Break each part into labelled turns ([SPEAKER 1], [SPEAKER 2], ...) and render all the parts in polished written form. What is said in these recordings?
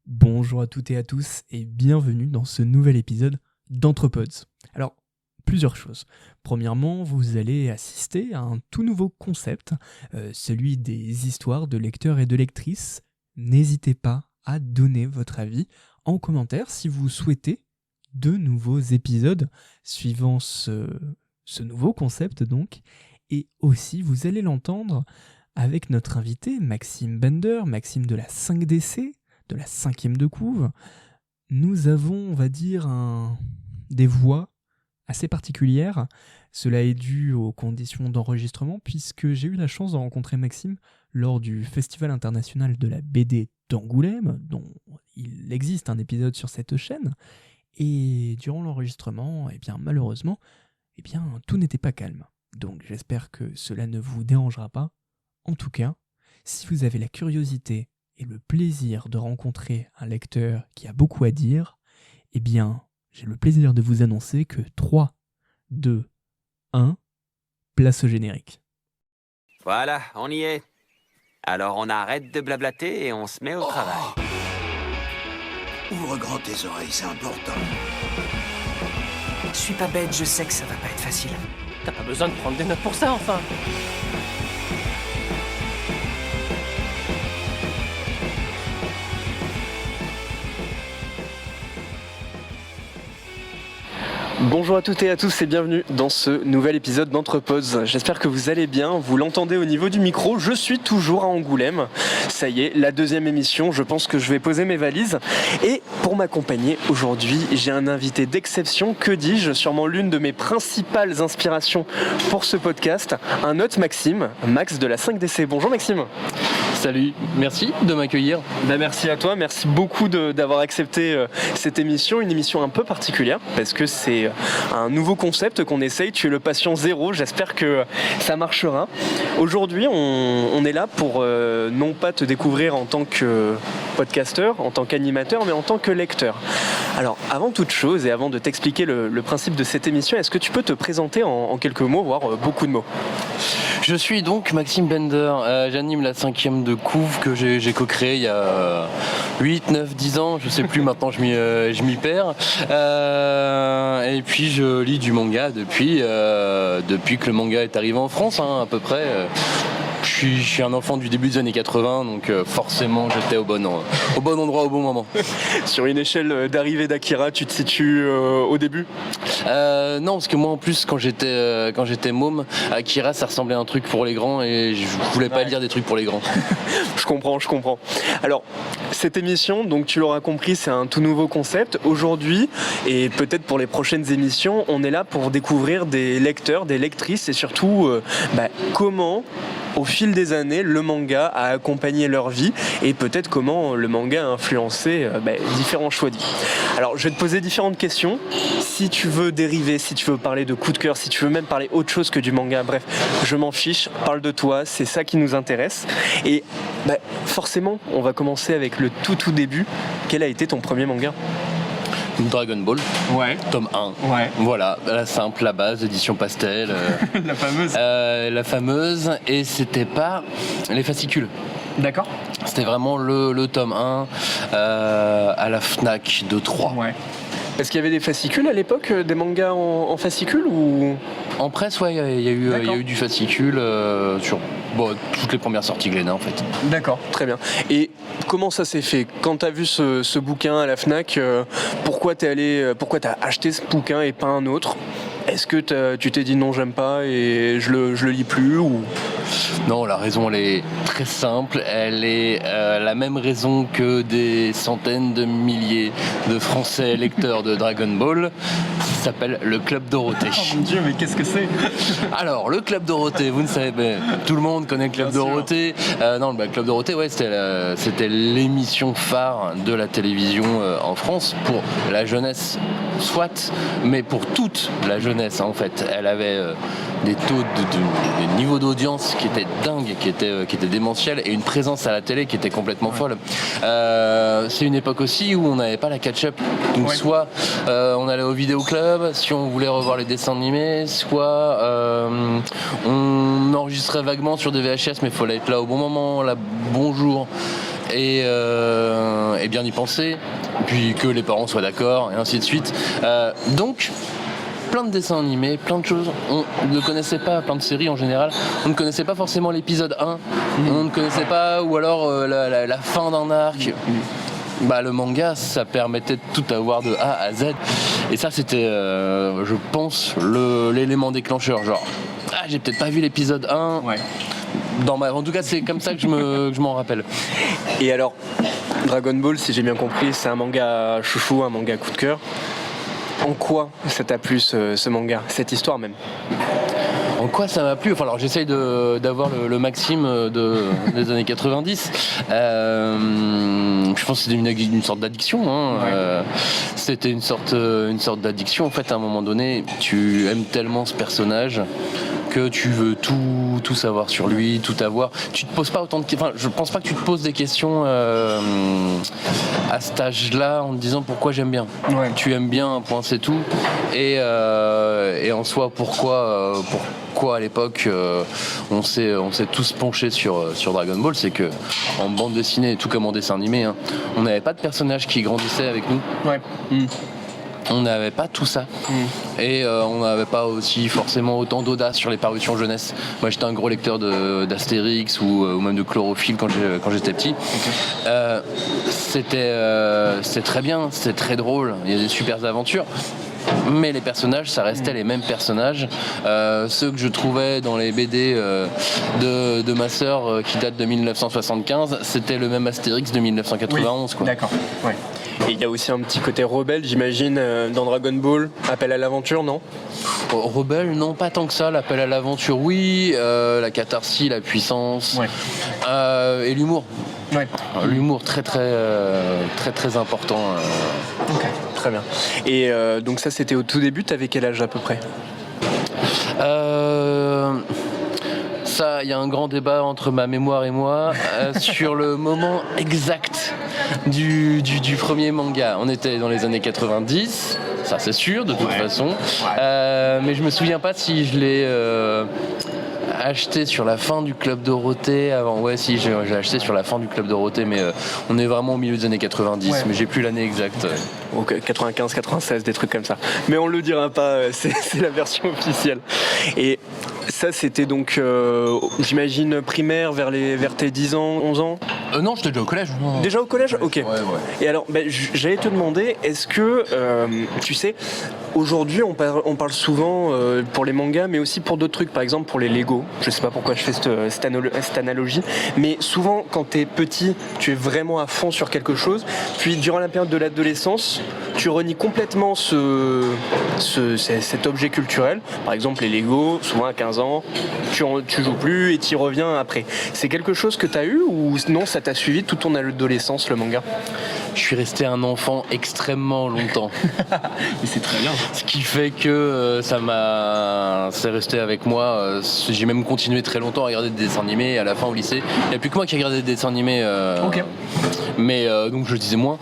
[SPEAKER 1] Bonjour à toutes et à tous et bienvenue dans ce nouvel épisode d'Anthropods. Alors, plusieurs choses. Premièrement, vous allez assister à un tout nouveau concept, celui des histoires de lecteurs et de lectrices. N'hésitez pas à donner votre avis en commentaire si vous souhaitez de nouveaux épisodes suivant ce nouveau concept donc. Et aussi, vous allez l'entendre avec notre invité Maxime Bender, Maxime de la 5DC, de la 5e de couve. Nous avons, on va dire, des voix assez particulières. Cela est dû aux conditions d'enregistrement, puisque j'ai eu la chance de rencontrer Maxime lors du Festival international de la BD d'Angoulême, dont il existe un épisode sur cette chaîne. Et durant l'enregistrement, malheureusement, tout n'était pas calme. Donc j'espère que cela ne vous dérangera pas. En tout cas, si vous avez la curiosité et le plaisir de rencontrer un lecteur qui a beaucoup à dire, j'ai le plaisir de vous annoncer que 3, 2, 1, place au générique.
[SPEAKER 2] Voilà, on y est. Alors on arrête de blablater et on se met au travail.
[SPEAKER 3] Ouvre grand tes oreilles, c'est important.
[SPEAKER 4] Je suis pas bête, je sais que ça va pas être facile.
[SPEAKER 5] T'as pas besoin de prendre des notes pour ça, enfin.
[SPEAKER 6] Bonjour à toutes et à tous et bienvenue dans ce nouvel épisode d'Anthropods. J'espère que vous allez bien, vous l'entendez au niveau du micro, je suis toujours à Angoulême. Ça y est, la 2e émission, je pense que je vais poser mes valises. Et pour m'accompagner aujourd'hui, j'ai un invité d'exception, que dis-je, sûrement l'une de mes principales inspirations pour ce podcast, un autre Maxime, Max de la 5DC. Bonjour Maxime.
[SPEAKER 5] Salut, merci de m'accueillir.
[SPEAKER 6] Merci à toi, merci beaucoup d'avoir accepté cette émission, une émission un peu particulière parce que c'est un nouveau concept qu'on essaye. Tu es le patient zéro, j'espère que ça marchera. Aujourd'hui, on est là pour non pas te découvrir en tant que podcasteur, en tant qu'animateur, mais en tant que lecteur. Alors, avant toute chose et avant de t'expliquer le principe de cette émission, est-ce que tu peux te présenter en quelques mots, voire beaucoup de mots ?
[SPEAKER 5] Je suis donc Maxime Bender, j'anime la 5e de couve que j'ai co-créée il y a 8, 9, 10 ans, je sais plus maintenant, je m'y perds. Et puis je lis du manga depuis que le manga est arrivé en France, à peu près. Je suis un enfant du début des années 80, donc forcément j'étais au bon endroit au bon moment.
[SPEAKER 6] Sur une échelle d'arrivée d'Akira, tu te situes au début ?
[SPEAKER 5] Non, parce que moi en plus quand j'étais môme, Akira ça ressemblait à un truc pour les grands et je voulais pas lire des trucs pour les grands.
[SPEAKER 6] Je comprends. Alors, cette émission, donc tu l'auras compris, c'est un tout nouveau concept. Aujourd'hui, et peut-être pour les prochaines émissions, on est là pour découvrir des lecteurs, des lectrices et surtout comment, au fil des années, le manga a accompagné leur vie et peut-être comment le manga a influencé différents choix de vie. Alors, je vais te poser différentes questions. Si tu veux dériver, si tu veux parler de coup de cœur, si tu veux même parler autre chose que du manga, bref, je m'en fiche, parle de toi, c'est ça qui nous intéresse. Et forcément, on va commencer avec le tout début. Quel a été ton premier manga ?
[SPEAKER 5] Dragon Ball,
[SPEAKER 6] Ouais.
[SPEAKER 5] tome 1.
[SPEAKER 6] Ouais.
[SPEAKER 5] Voilà, la simple, la base, édition pastel.
[SPEAKER 6] La fameuse.
[SPEAKER 5] La fameuse, et c'était pas les fascicules.
[SPEAKER 6] D'accord.
[SPEAKER 5] C'était vraiment le tome 1 à la Fnac de 3.
[SPEAKER 6] Ouais. Est-ce qu'il y avait des fascicules à l'époque, des mangas en fascicules ou...
[SPEAKER 5] En presse, ouais, il y a eu du fascicule sur toutes les premières sorties Glénat en fait.
[SPEAKER 6] D'accord, très bien. Et comment ça s'est fait ? Quand tu as vu ce bouquin à la Fnac, pourquoi t'as acheté ce bouquin et pas un autre ? Est-ce que tu t'es dit non, j'aime pas et je le lis plus ou...
[SPEAKER 5] Non, la raison elle est très simple, elle est la même raison que des centaines de milliers de Français lecteurs de Dragon Ball, ça s'appelle le Club Dorothée.
[SPEAKER 6] Oh mon Dieu, mais qu'est-ce que c'est ?
[SPEAKER 5] Alors, le Club Dorothée, vous ne savez pas, tout le monde connaît le Club Dorothée. Le Club Dorothée, ouais, c'était l'émission phare de la télévision en France pour la jeunesse, soit, mais pour toute la jeunesse en fait. Elle avait des taux des niveaux d'audience qui étaient dingues, qui étaient démentiels, et une présence à la télé qui était complètement folle. C'est une époque aussi où on n'avait pas la catch-up. Donc soit on allait au vidéoclub si on voulait revoir les dessins animés, soit on enregistrait vaguement sur des VHS, mais il fallait être là au bon moment, là, bonjour. et bien y penser, puis que les parents soient d'accord, et ainsi de suite. Donc, plein de dessins animés, plein de choses. On ne connaissait pas, plein de séries en général. On ne connaissait pas forcément l'épisode 1. On ne connaissait pas, ou alors la fin d'un arc. Le manga, ça permettait de tout avoir de A à Z. Et ça, c'était, je pense, l'élément déclencheur. Genre, j'ai peut-être pas vu l'épisode 1.
[SPEAKER 6] Ouais.
[SPEAKER 5] En tout cas, c'est comme ça que je m'en rappelle.
[SPEAKER 6] Et alors, Dragon Ball, si j'ai bien compris, c'est un manga chouchou, un manga coup de cœur. En quoi ça t'a plu ce manga, cette histoire même?
[SPEAKER 5] En quoi ça m'a plu? Alors j'essaye d'avoir le maxime des années 90. Je pense que c'était une sorte d'addiction. C'était une sorte d'addiction. En fait, à un moment donné, tu aimes tellement ce personnage que tu veux tout savoir sur lui, tout avoir. Tu te poses pas autant de questions. Je pense pas que tu te poses des questions à cet âge-là en te disant pourquoi j'aime bien. Ouais. Tu aimes bien, un point c'est tout. Et en soi, pourquoi à l'époque on s'est tous penchés sur Dragon Ball, c'est que en bande dessinée, tout comme en dessin animé, on n'avait pas de personnages qui grandissaient avec nous. Ouais. On n'avait pas tout ça. Et on n'avait pas aussi forcément autant d'audace sur les parutions jeunesse. Moi j'étais un gros lecteur d'Astérix ou même de Chlorophylle quand j'étais petit. C'était très bien, c'était très drôle, il y a des super aventures. Mais les personnages, ça restait les mêmes personnages. Ceux que je trouvais dans les BD de ma sœur qui datent de 1975, c'était le même Astérix de 1991.
[SPEAKER 6] Oui, d'accord. Ouais. Et il y a aussi un petit côté rebelle, j'imagine, dans Dragon Ball. Appel à l'aventure, non?
[SPEAKER 5] Rebelle, non, pas tant que ça. L'appel à l'aventure, oui. La catharsis, la puissance. Ouais. Et l'humour. Ouais. L'humour très important.
[SPEAKER 6] Ok, très bien. Et donc ça, c'était au tout début. T'avais quel âge à peu près?
[SPEAKER 5] Ça, il y a un grand débat entre ma mémoire et moi sur le moment exact du premier manga. On était dans les années 90, ça c'est sûr, de toute façon. Mais je me souviens pas si je l'ai acheté sur la fin du Club Dorothée avant. Ouais, si, j'ai acheté sur la fin du Club Dorothée, mais on est vraiment au milieu des années 90, mais j'ai plus l'année exacte.
[SPEAKER 6] Ok, 95, 96, des trucs comme ça. Mais on le dira pas, c'est la version officielle. Et ça, c'était donc, j'imagine, primaire, vers tes 10 ans, 11 ans?
[SPEAKER 5] Non, j'étais déjà au collège. Non.
[SPEAKER 6] Déjà au collège? Ok.
[SPEAKER 5] Ouais.
[SPEAKER 6] Et alors, j'allais te demander, est-ce que, tu sais, aujourd'hui, on parle souvent pour les mangas, mais aussi pour d'autres trucs, par exemple pour les Lego. Je sais pas pourquoi je fais cette analogie, mais souvent, quand t'es petit, tu es vraiment à fond sur quelque chose, puis durant la période de l'adolescence, tu renies complètement cet objet culturel. Par exemple, les Lego, souvent à 15 ans, tu joues plus et tu y reviens après. C'est quelque chose que tu as eu ou non, ça t'a suivi toute ton adolescence, le manga?
[SPEAKER 5] Je suis resté un enfant extrêmement longtemps.
[SPEAKER 6] Et c'est très bien.
[SPEAKER 5] Ce qui fait que c'est resté avec moi. J'ai même continué très longtemps à regarder des dessins animés. Et à la fin, au lycée, il n'y a plus que moi qui regardais des dessins animés.
[SPEAKER 6] Ok.
[SPEAKER 5] Mais donc je disais moins.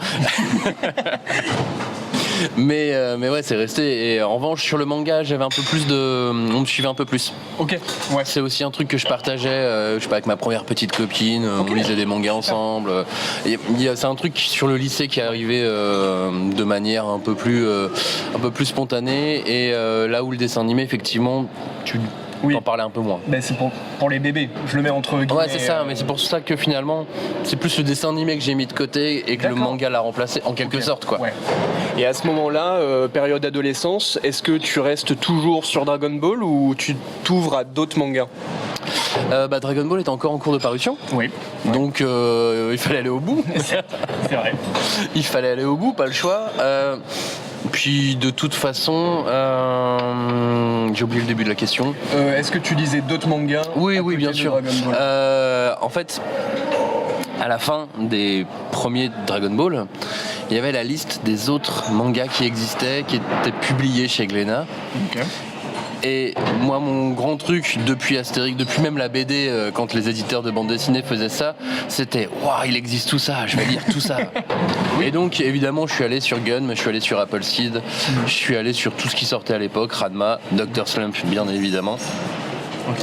[SPEAKER 5] Mais ouais, c'est resté. Et en revanche, sur le manga, j'avais un peu plus on me suivait un peu plus.
[SPEAKER 6] Ok. Ouais.
[SPEAKER 5] C'est aussi un truc que je partageais, je sais pas, avec ma première petite copine. Okay. On lisait des mangas ensemble. C'est un truc sur le lycée qui est arrivé de manière un peu plus spontanée. Et là où le dessin animé, effectivement, t'en parlais un peu moins.
[SPEAKER 6] Ben c'est pour les bébés, je le mets entre guillemets.
[SPEAKER 5] Ouais, c'est ça, mais c'est pour ça que finalement, c'est plus le dessin animé que j'ai mis de côté et que le manga l'a remplacé en quelque sorte, quoi.
[SPEAKER 6] Ouais. Et à ce moment-là, période d'adolescence, est-ce que tu restes toujours sur Dragon Ball ou tu t'ouvres à d'autres mangas?
[SPEAKER 5] Dragon Ball était encore en cours de parution.
[SPEAKER 6] Oui.
[SPEAKER 5] Donc il fallait aller au bout.
[SPEAKER 6] C'est vrai.
[SPEAKER 5] Il fallait aller au bout, pas le choix. Puis de toute façon, j'ai oublié le début de la question.
[SPEAKER 6] Est-ce que tu lisais d'autres mangas?
[SPEAKER 5] Oui, bien sûr. En fait, à la fin des premiers Dragon Ball, il y avait la liste des autres mangas qui existaient, qui étaient publiés chez Glénat. Okay. Et moi, mon grand truc depuis Astérix, depuis même la BD, quand les éditeurs de bande dessinée faisaient ça, c'était « Waouh, il existe tout ça, je vais lire tout ça !» Et donc, évidemment, je suis allé sur Gun, je suis allé sur Appleseed, je suis allé sur tout ce qui sortait à l'époque, Ranma, Dr. Slump, bien évidemment.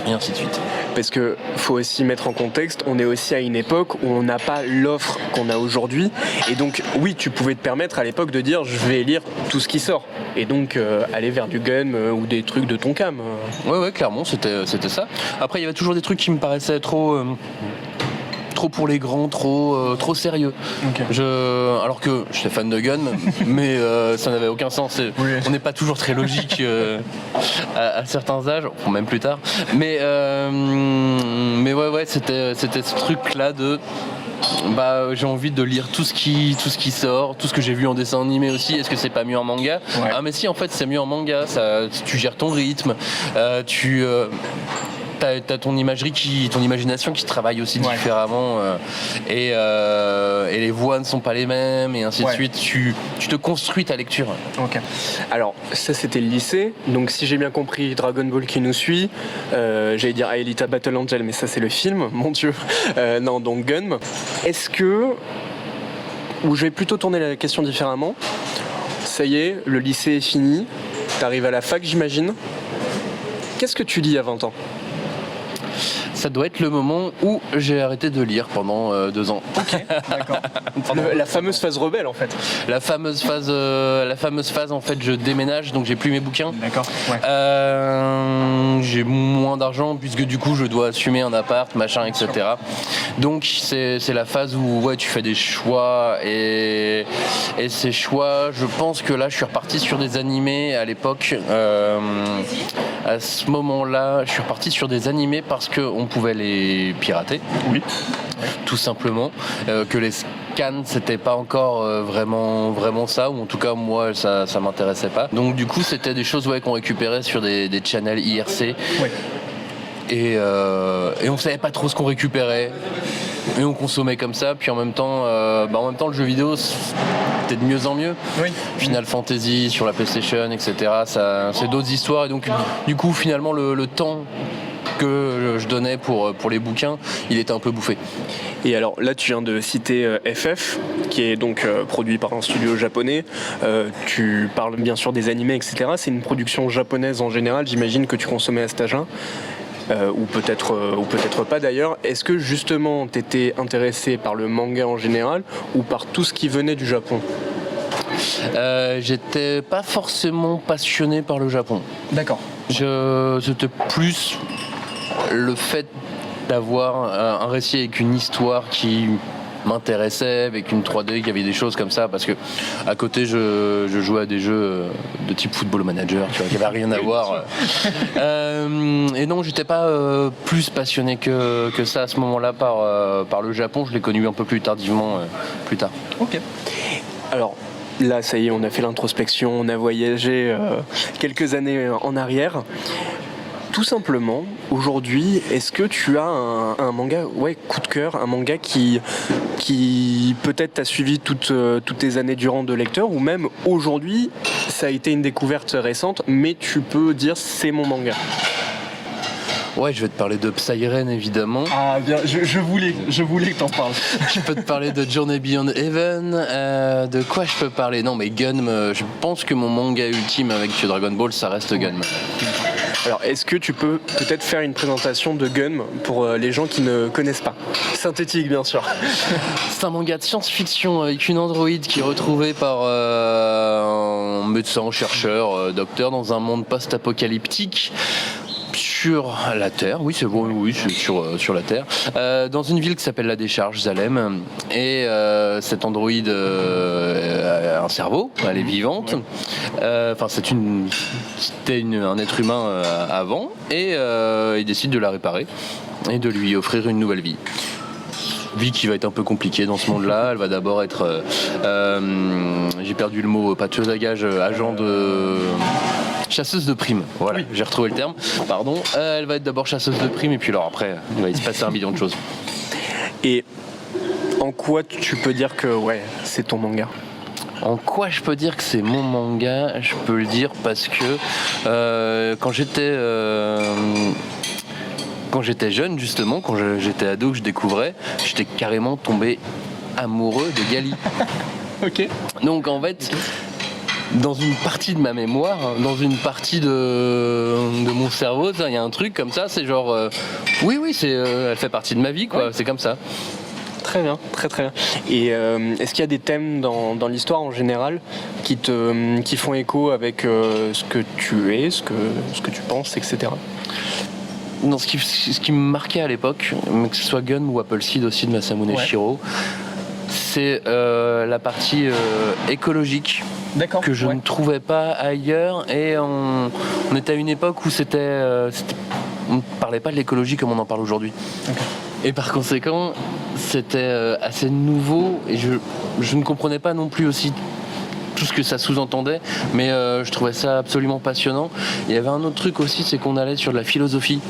[SPEAKER 5] et ainsi de suite.
[SPEAKER 6] Parce que faut aussi mettre en contexte, on est aussi à une époque où on n'a pas l'offre qu'on a aujourd'hui. Et donc, oui, tu pouvais te permettre à l'époque de dire je vais lire tout ce qui sort. Et donc, aller vers du gun ou des trucs de ton cam.
[SPEAKER 5] Ouais, clairement, c'était ça. Après, il y avait toujours des trucs qui me paraissaient trop pour les grands, trop sérieux.
[SPEAKER 6] Okay.
[SPEAKER 5] Alors que j'étais fan de Gun, mais ça n'avait aucun sens.
[SPEAKER 6] Oui.
[SPEAKER 5] On n'est pas toujours très logique à certains âges, même plus tard. Mais ouais, c'était ce truc-là de... j'ai envie de lire tout ce qui sort, tout ce que j'ai vu en dessin animé aussi. Est-ce que c'est pas mieux en manga ?
[SPEAKER 6] Ouais.
[SPEAKER 5] Ah mais si, en fait c'est mieux en manga. Tu gères ton rythme, t'as ton imagination qui travaille aussi différemment, et les voix ne sont pas les mêmes, et ainsi de suite. Tu te construis ta lecture.
[SPEAKER 6] Ok. Alors ça c'était le lycée. Donc si j'ai bien compris, Dragon Ball qui nous suit. J'allais dire Aelita Battle Angel, mais ça c'est le film. Mon Dieu. Non, donc Gun. Est-ce que, ou je vais plutôt tourner la question différemment. Ça y est, le lycée est fini. T'arrives à la fac, j'imagine. Qu'est-ce que tu lis à 20 ans ?
[SPEAKER 5] Ça doit être le moment où j'ai arrêté de lire pendant 2 ans.
[SPEAKER 6] Ok, d'accord. La fameuse phase rebelle en fait.
[SPEAKER 5] La fameuse phase en fait, je déménage, donc j'ai plus mes bouquins.
[SPEAKER 6] D'accord. Ouais.
[SPEAKER 5] J'ai moins d'argent puisque du coup je dois assumer un appart, machin, etc. Donc c'est la phase où tu fais des choix, et ces choix, je pense que là je suis reparti sur des animés à l'époque. À ce moment-là, je suis reparti sur des animés parce qu'on pouvait les pirater.
[SPEAKER 6] Oui.
[SPEAKER 5] Tout simplement. Que les scans, c'était pas encore vraiment ça, ou en tout cas moi ça m'intéressait pas. Donc du coup c'était des choses qu'on récupérait sur des channels IRC.
[SPEAKER 6] Ouais.
[SPEAKER 5] Et on savait pas trop ce qu'on récupérait. Et on consommait comme ça, puis en même temps le jeu vidéo c'était de mieux en mieux.
[SPEAKER 6] Oui.
[SPEAKER 5] Final Fantasy sur la PlayStation, etc. Ça, c'est d'autres histoires, et donc du coup finalement le temps que je donnais pour les bouquins, il était un peu bouffé.
[SPEAKER 6] Et alors là tu viens de citer FF, qui est donc produit par un studio japonais. Tu parles bien sûr des animés, etc. C'est une production japonaise en général, j'imagine que tu consommais à cet âge-là. Ou peut-être pas d'ailleurs. Est-ce que justement t'étais intéressé par le manga en général ou par tout ce qui venait du Japon ?
[SPEAKER 5] J'étais pas forcément passionné par le Japon.
[SPEAKER 6] D'accord.
[SPEAKER 5] C'était plus le fait d'avoir un récit avec une histoire qui m'intéressait, avec une 3D, qui avait des choses comme ça, parce que à côté je jouais à des jeux de type Football Manager, tu vois, qui n'avaient rien à voir. Et non, j'étais pas plus passionné que ça à ce moment-là par le Japon. Je l'ai connu un peu plus tardivement, plus tard.
[SPEAKER 6] Ok. Alors là, ça y est, on a fait l'introspection, on a voyagé quelques années en arrière. Tout simplement, aujourd'hui, est-ce que tu as un manga, coup de cœur, un manga qui peut-être t'a suivi toutes tes années durant de lecteur, ou même aujourd'hui, ça a été une découverte récente, mais tu peux dire c'est mon manga.
[SPEAKER 5] Ouais, je vais te parler de Psy-Ren, évidemment.
[SPEAKER 6] Ah bien, je voulais que t'en parles.
[SPEAKER 5] Je peux te parler de Journey Beyond Heaven. De quoi je peux parler ? Non, mais Gun, je pense que mon manga ultime avec Dragon Ball, ça reste Gun.
[SPEAKER 6] Alors, est-ce que tu peux peut-être faire une présentation de Gun pour les gens qui ne connaissent pas ? Synthétique, bien sûr.
[SPEAKER 5] C'est un manga de science-fiction avec une androïde qui est retrouvée par un médecin, chercheur, docteur dans un monde post-apocalyptique. Sur la Terre, oui, c'est bon, oui, c'est sur la Terre, dans une ville qui s'appelle La Décharge, Zalem, et cette androïde a un cerveau, elle est vivante, enfin c'était un être humain avant, et il décide de la réparer et de lui offrir une nouvelle vie. Vie qui va être un peu compliquée dans ce monde-là. Elle va d'abord être, j'ai perdu le mot, pas tueuse à gages, agent de... chasseuse de primes, voilà, oui. J'ai retrouvé le terme, pardon. Elle va être d'abord chasseuse de primes, et puis alors après, il va se passer 1 million de choses. Et
[SPEAKER 6] en quoi tu peux dire que c'est ton manga ?
[SPEAKER 5] En quoi je peux dire que c'est mon manga ? Je peux le dire parce que quand j'étais jeune, justement, quand j'étais ado, que je découvrais, j'étais carrément tombé amoureux de Gali.
[SPEAKER 6] Ok.
[SPEAKER 5] Donc en fait... dans une partie de ma mémoire, dans une partie de mon cerveau, il y a un truc comme ça, c'est genre oui, elle fait partie de ma vie, quoi. C'est comme ça.
[SPEAKER 6] Très bien, très très bien. Et est-ce qu'il y a des thèmes dans l'histoire en général qui font écho avec ce que tu es, ce que tu penses, etc.
[SPEAKER 5] Non, ce qui me marquait à l'époque, que ce soit Gun ou Appleseed aussi de Masamune Shirow, c'est la partie écologique.
[SPEAKER 6] D'accord.
[SPEAKER 5] Que je ne trouvais pas ailleurs, et on était à une époque où on ne parlait pas de l'écologie comme on en parle aujourd'hui. Okay. Et par conséquent, c'était assez nouveau, et je ne comprenais pas non plus aussi tout ce que ça sous-entendait, mais je trouvais ça absolument passionnant. Il y avait un autre truc aussi, c'est qu'on allait sur de la philosophie,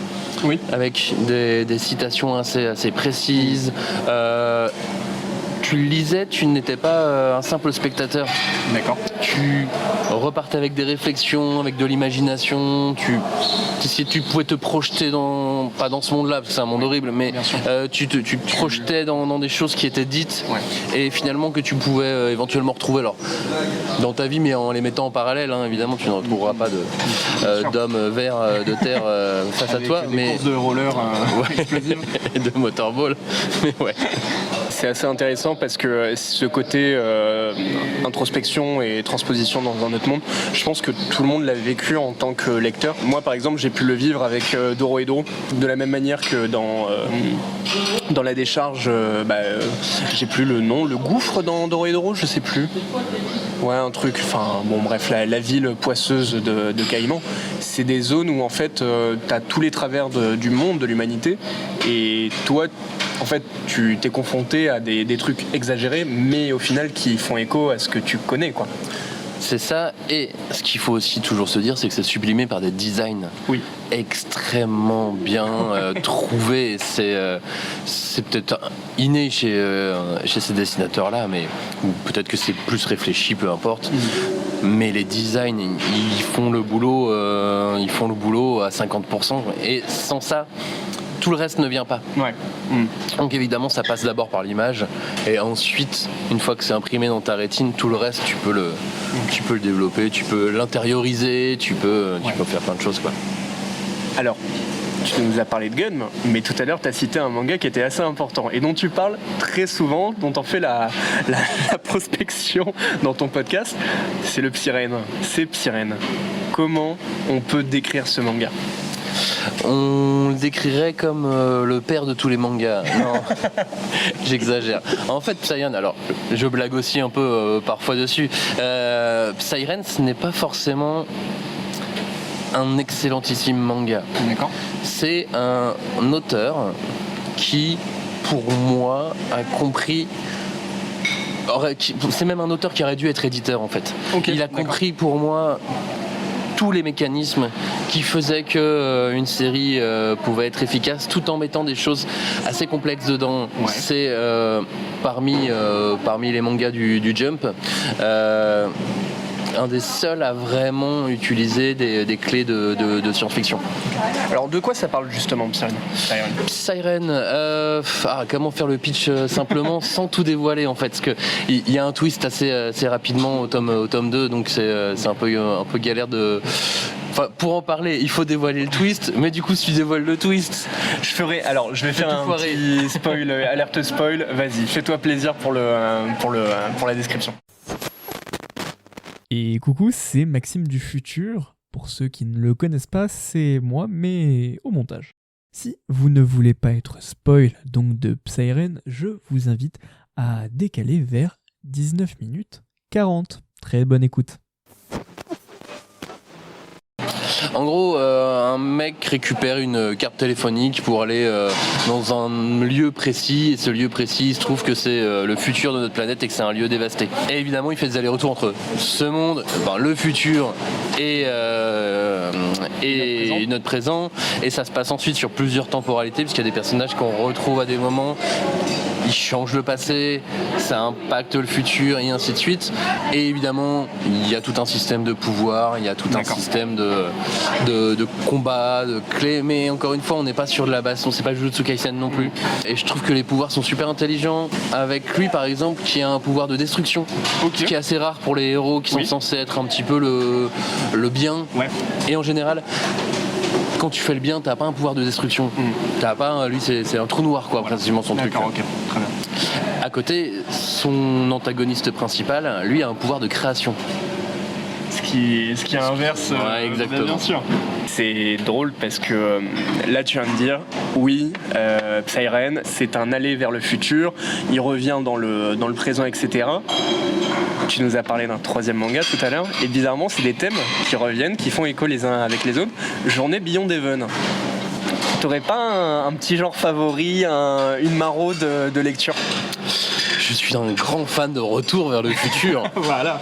[SPEAKER 5] avec des citations assez précises. Tu lisais, tu n'étais pas un simple spectateur.
[SPEAKER 6] D'accord.
[SPEAKER 5] Tu repartais avec des réflexions, avec de l'imagination. Tu pouvais te projeter pas dans ce monde-là, parce que c'est un monde horrible, mais tu te projetais dans des choses qui étaient dites, et finalement que tu pouvais éventuellement retrouver dans ta vie, mais en les mettant en parallèle. Évidemment, tu ne retrouveras pas d'hommes verts de terre face
[SPEAKER 6] avec
[SPEAKER 5] à toi,
[SPEAKER 6] mais courses de roller
[SPEAKER 5] et de motorball. Mais ouais.
[SPEAKER 6] C'est assez intéressant parce que ce côté introspection et transposition dans un autre monde, je pense que tout le monde l'a vécu en tant que lecteur. Moi par exemple, j'ai pu le vivre avec Dorohedoro, de la même manière que dans la décharge, j'ai plus le nom, le gouffre dans Dorohedoro, je sais plus. Ouais, un truc, enfin bon bref, la ville poisseuse de Caïman, c'est des zones où en fait t'as tous les travers du monde, de l'humanité, et toi en fait tu t'es confronté à des trucs exagérés, mais au final qui font écho à ce que tu connais, quoi.
[SPEAKER 5] C'est ça, et ce qu'il faut aussi toujours se dire, c'est que c'est sublimé par des designs extrêmement bien trouvés. C'est peut-être inné chez ces dessinateurs-là, mais ou peut-être que c'est plus réfléchi, peu importe. Mais les designs, ils font le boulot à 50%, et sans ça, tout le reste ne vient pas. Donc évidemment, ça passe d'abord par l'image, et ensuite, une fois que c'est imprimé dans ta rétine, tout le reste, tu peux le développer, tu peux l'intérioriser, tu peux faire plein de choses, quoi.
[SPEAKER 6] Alors, tu nous as parlé de Gun, mais tout à l'heure tu as cité un manga qui était assez important et dont tu parles très souvent, dont on fait la prospection dans ton podcast, c'est le Psyren. C'est Psyren. Comment on peut décrire ce manga ?
[SPEAKER 5] On le décrirait comme le père de tous les mangas. Non, j'exagère. En fait, Psyren, alors je blague aussi un peu parfois dessus. Psyren, ce n'est pas forcément un excellentissime manga.
[SPEAKER 6] D'accord.
[SPEAKER 5] C'est un auteur qui, pour moi, a compris. C'est même un auteur qui aurait dû être éditeur, en fait. Okay, il a compris, pour moi, tous les mécanismes qui faisaient qu'une série pouvait être efficace, tout en mettant des choses assez complexes dedans. C'est parmi les mangas du Jump, un des seuls à vraiment utiliser des clés de science-fiction.
[SPEAKER 6] Alors de quoi ça parle justement,
[SPEAKER 5] Psyren, comment faire le pitch simplement sans tout dévoiler, en fait, parce que il y a un twist assez rapidement au tome 2, donc c'est un peu galère de... Enfin, pour en parler, il faut dévoiler le twist, mais du coup, si tu dévoiles le twist...
[SPEAKER 6] Je vais faire un petit spoil, alerte spoil, vas-y, fais-toi plaisir pour la description.
[SPEAKER 1] Et coucou, c'est Maxime du futur. Pour ceux qui ne le connaissent pas, c'est moi, mais au montage. Si vous ne voulez pas être spoil donc de Psyren, je vous invite à décaler vers 19 minutes 40. Très bonne écoute.
[SPEAKER 5] En gros, un mec récupère une carte téléphonique pour aller dans un lieu précis, et ce lieu précis, il se trouve que c'est le futur de notre planète et que c'est un lieu dévasté. Et évidemment, il fait des allers-retours entre ce monde, le futur et notre présent, et ça se passe ensuite sur plusieurs temporalités, puisqu'il y a des personnages qu'on retrouve à des moments il change le passé, ça impacte le futur et ainsi de suite. Et évidemment, il y a tout un système de pouvoir, il y a tout un système de combat, de clés. Mais encore une fois, on n'est pas sur de la baston, c'est pas Jujutsu Kaisen non plus. Et je trouve que les pouvoirs sont super intelligents. Avec lui, par exemple, qui a un pouvoir de destruction, qui est assez rare pour les héros qui sont censés être un petit peu le bien. Ouais. Et en général, quand tu fais le bien, t'as pas un pouvoir de destruction. T'as pas, lui, c'est un trou noir, quoi, pratiquement son truc.
[SPEAKER 7] Ok, très bien.
[SPEAKER 5] À côté, son antagoniste principal, lui, a un pouvoir de création.
[SPEAKER 7] Ce qui est inverse,
[SPEAKER 5] ouais, exactement.
[SPEAKER 7] Bien sûr.
[SPEAKER 6] C'est drôle parce que là tu viens de dire oui, Psyren c'est un aller vers le futur, il revient dans le présent, etc. Tu nous as parlé d'un 3e manga tout à l'heure et bizarrement c'est des thèmes qui reviennent, qui font écho les uns avec les autres. Journée Beyond Even. T'aurais pas un petit genre favori, une maraude de lecture?
[SPEAKER 5] Je suis un grand fan de Retour vers le futur.
[SPEAKER 7] Voilà.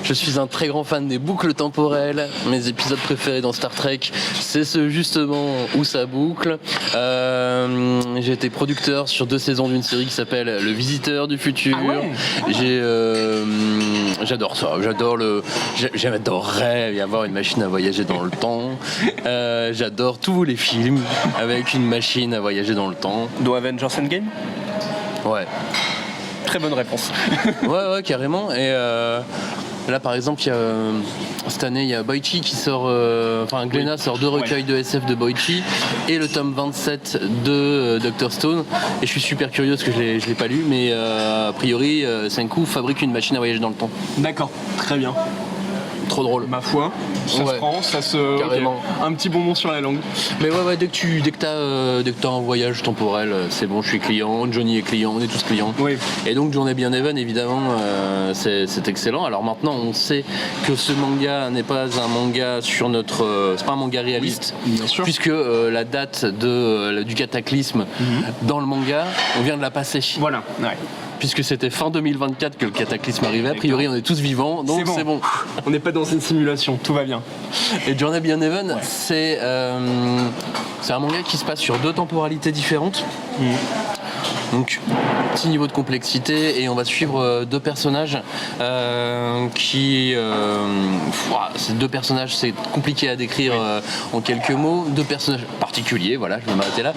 [SPEAKER 5] Je suis un très grand fan des boucles temporelles. Mes épisodes préférés dans Star Trek, c'est ceux justement où ça boucle. J'ai été producteur sur 2 saisons d'une série qui s'appelle Le Visiteur du futur. Ah ouais. J'adore ça. J'adorerais y avoir une machine à voyager dans le temps. J'adore tous les films avec une machine à voyager dans le temps.
[SPEAKER 6] Do Avengers Endgame?
[SPEAKER 5] Ouais.
[SPEAKER 6] Très bonne réponse.
[SPEAKER 5] ouais, carrément. Et là, par exemple, cette année, il y a Boichi qui sort. Glénat sort 2 recueils de SF de Boichi et le tome 27 de Dr Stone. Et je suis super curieux parce que je l'ai pas lu, mais a priori, Senku fabrique une machine à voyager dans le temps.
[SPEAKER 7] D'accord, très bien.
[SPEAKER 5] Trop drôle.
[SPEAKER 7] Ma foi, ça se prend, ça se.
[SPEAKER 5] Carrément.
[SPEAKER 7] Okay. Un petit bonbon sur la langue.
[SPEAKER 5] Mais ouais, dès que t'as un voyage temporel, c'est bon, je suis client, Johnny est client, on est tous clients. Oui. Et donc Journée Beyond Even, évidemment, c'est excellent. Alors maintenant, on sait que ce manga n'est pas un manga sur notre. C'est pas un manga réaliste.
[SPEAKER 7] Oui, bien sûr.
[SPEAKER 5] Puisque la date du cataclysme dans le manga, on vient de la passer.
[SPEAKER 7] Voilà, ouais.
[SPEAKER 5] Puisque c'était fin 2024 que le cataclysme arrivait, a priori on est tous vivants, donc c'est bon.
[SPEAKER 7] On n'est pas dans une simulation, tout va bien.
[SPEAKER 5] Et Journey Beyond Even, c'est un manga qui se passe sur 2 temporalités différentes. Donc, petit niveau de complexité, et on va suivre 2 personnages ces 2 personnages, c'est compliqué à décrire en quelques mots. 2 personnages particuliers, voilà, je vais m'arrêter là.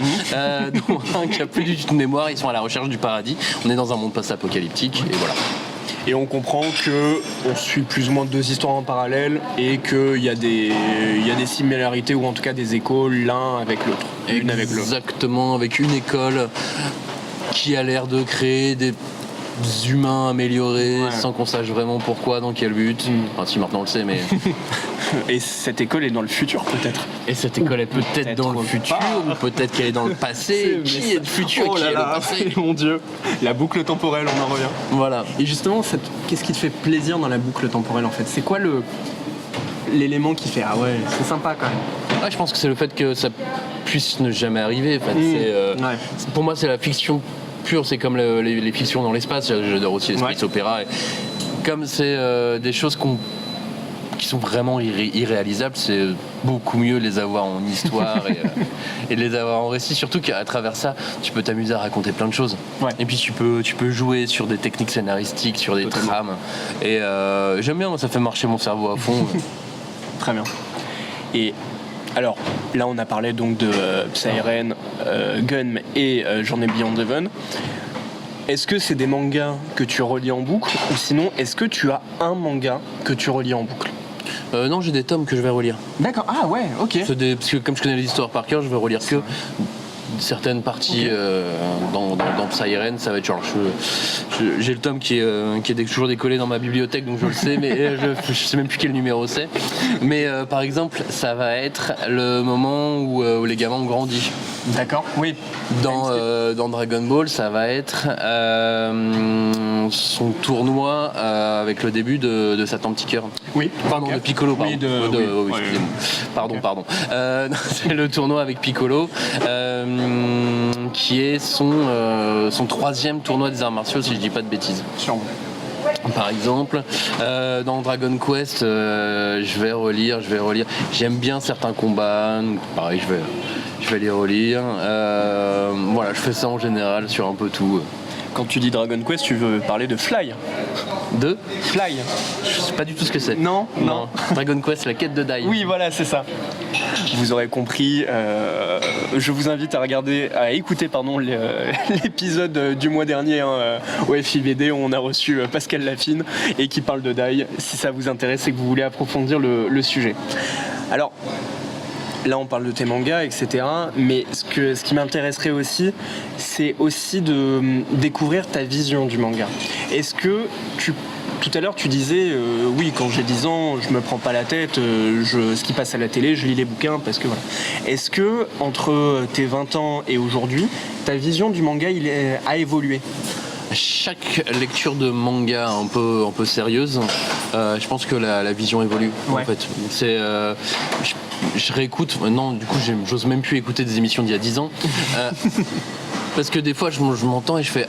[SPEAKER 5] Dont un qui a plus du tout de mémoire, ils sont à la recherche du paradis. On est dans un monde post-apocalyptique, et voilà.
[SPEAKER 7] Et on comprend qu'on suit plus ou moins 2 histoires en parallèle et qu'il y a des similarités ou en tout cas des échos l'un avec l'autre. Une avec l'autre.
[SPEAKER 5] Exactement, avec une école qui a l'air de créer des humains améliorés sans qu'on sache vraiment pourquoi, dans quel but. Enfin, si maintenant on le sait, mais.
[SPEAKER 7] Et cette école est dans le futur, peut-être.
[SPEAKER 5] Et cette école est peut-être dans le futur, ou peut-être qu'elle est dans le passé. Qui est le futur, qui est le passé?
[SPEAKER 7] Mon Dieu, la boucle temporelle, on en revient.
[SPEAKER 5] Voilà.
[SPEAKER 7] Et justement, qu'est-ce qui te fait plaisir dans la boucle temporelle, en fait? C'est quoi l'élément qui fait ah ouais, c'est sympa quand même?
[SPEAKER 5] Je pense que c'est le fait que ça puisse ne jamais arriver. En fait. Pour moi, c'est la fiction pure. C'est comme les fictions dans l'espace. J'adore aussi les space opéra. Et comme c'est des choses qui sont vraiment irréalisables, c'est beaucoup mieux de les avoir en histoire et de les avoir en récit, surtout qu'à travers ça tu peux t'amuser à raconter plein de choses et puis tu peux jouer sur des techniques scénaristiques, sur des trames, et j'aime bien, moi, ça fait marcher mon cerveau à fond.
[SPEAKER 6] Très bien. Et alors là on a parlé donc de Psyren, Gun et Journée Beyond Even. Est-ce que c'est des mangas que tu relis en boucle, ou sinon est-ce que tu as un manga que tu relis en boucle?
[SPEAKER 5] Non, j'ai des tomes que je vais relire.
[SPEAKER 7] D'accord, ah ouais, ok.
[SPEAKER 5] Parce que comme je connais les histoires par cœur, je vais relire que certaines parties dans Psyren. Ça va être genre, j'ai le tome qui est toujours décollé dans ma bibliothèque, donc je le sais, mais je sais même plus quel numéro c'est. Mais par exemple, ça va être le moment où les gamins ont grandi.
[SPEAKER 7] D'accord, oui.
[SPEAKER 5] Dans Dragon Ball, ça va être son tournoi avec le début de Satan Petit Cœur.
[SPEAKER 7] Oui.
[SPEAKER 5] Pardon, de Piccolo, pardon.
[SPEAKER 7] Oui,
[SPEAKER 5] excusez-moi. Pardon. C'est le tournoi avec Piccolo, qui est son 3e tournoi des arts martiaux, si je dis pas de bêtises.
[SPEAKER 7] Sûrement.
[SPEAKER 5] Par exemple, dans Dragon Quest, je vais relire. J'aime bien certains combats, pareil, je vais les relire. Voilà, je fais ça en général sur un peu tout.
[SPEAKER 6] Quand tu dis Dragon Quest, tu veux parler de Fly.
[SPEAKER 5] De
[SPEAKER 6] Fly.
[SPEAKER 5] Je sais pas du tout ce que c'est.
[SPEAKER 6] Non.
[SPEAKER 5] Dragon Quest, la quête de Dai.
[SPEAKER 6] Oui, voilà, c'est ça. Vous aurez compris. Je vous invite à écouter l'épisode du mois dernier au FIVD où on a reçu Pascal Lafine et qui parle de Dai, si ça vous intéresse et que vous voulez approfondir le sujet. Alors, là on parle de tes mangas, etc. Mais ce qui m'intéresserait aussi, c'est aussi de découvrir ta vision du manga. Est-ce que tout à l'heure tu disais oui, quand j'ai 10 ans je me prends pas la tête, ce qui passe à la télé, je lis les bouquins parce que voilà. Est-ce que entre tes 20 ans et aujourd'hui, ta vision du manga a évolué?
[SPEAKER 5] Chaque lecture de manga un peu sérieuse, je pense que la vision évolue.
[SPEAKER 6] Ouais.
[SPEAKER 5] En fait, c'est je réécoute. Non, du coup, j'ose même plus écouter des émissions d'il y a 10 ans, parce que des fois, je m'entends et je fais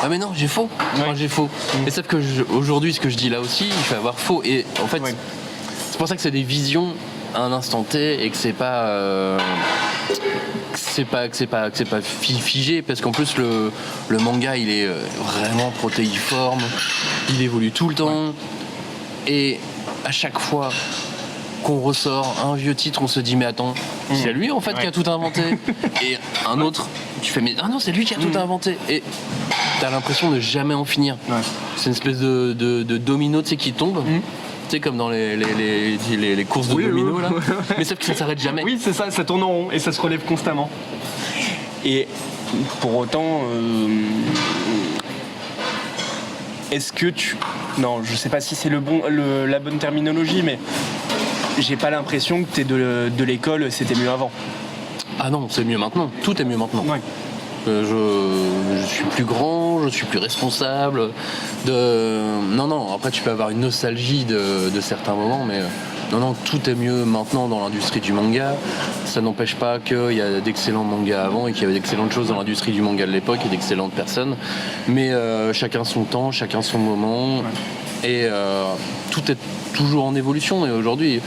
[SPEAKER 5] ah mais non, j'ai faux. Enfin, j'ai faux. Et sauf que aujourd'hui, ce que je dis là aussi, il fait avoir faux. Et en fait, c'est pour ça que c'est des visions à un instant T et que c'est pas figé, parce qu'en plus le manga il est vraiment protéiforme, il évolue tout le temps, et à chaque fois qu'on ressort un vieux titre, on se dit mais attends, c'est lui en fait qui a tout inventé, et un autre tu fais mais ah non, c'est lui qui a tout inventé, et t'as l'impression de jamais en finir. C'est une espèce de domino, tu sais, qui tombe. Tu sais, comme dans les courses de domino là. Mais sauf que ça s'arrête jamais.
[SPEAKER 6] Oui, c'est ça, ça tourne en rond et ça se relève constamment. Et pour autant, est-ce que non, je sais pas si c'est la bonne terminologie, mais j'ai pas l'impression que t'es de l'école, c'était mieux avant.
[SPEAKER 5] Ah non, c'est mieux maintenant. Tout est mieux maintenant.
[SPEAKER 6] Ouais.
[SPEAKER 5] Je suis plus grand, je suis plus responsable. Non, après tu peux avoir une nostalgie de certains moments, mais non, tout est mieux maintenant dans l'industrie du manga. Ça n'empêche pas qu'il y a d'excellents mangas avant et qu'il y avait d'excellentes choses dans l'industrie du manga de l'époque et d'excellentes personnes. Mais chacun son temps, chacun son moment. Et tout est toujours en évolution. Et aujourd'hui,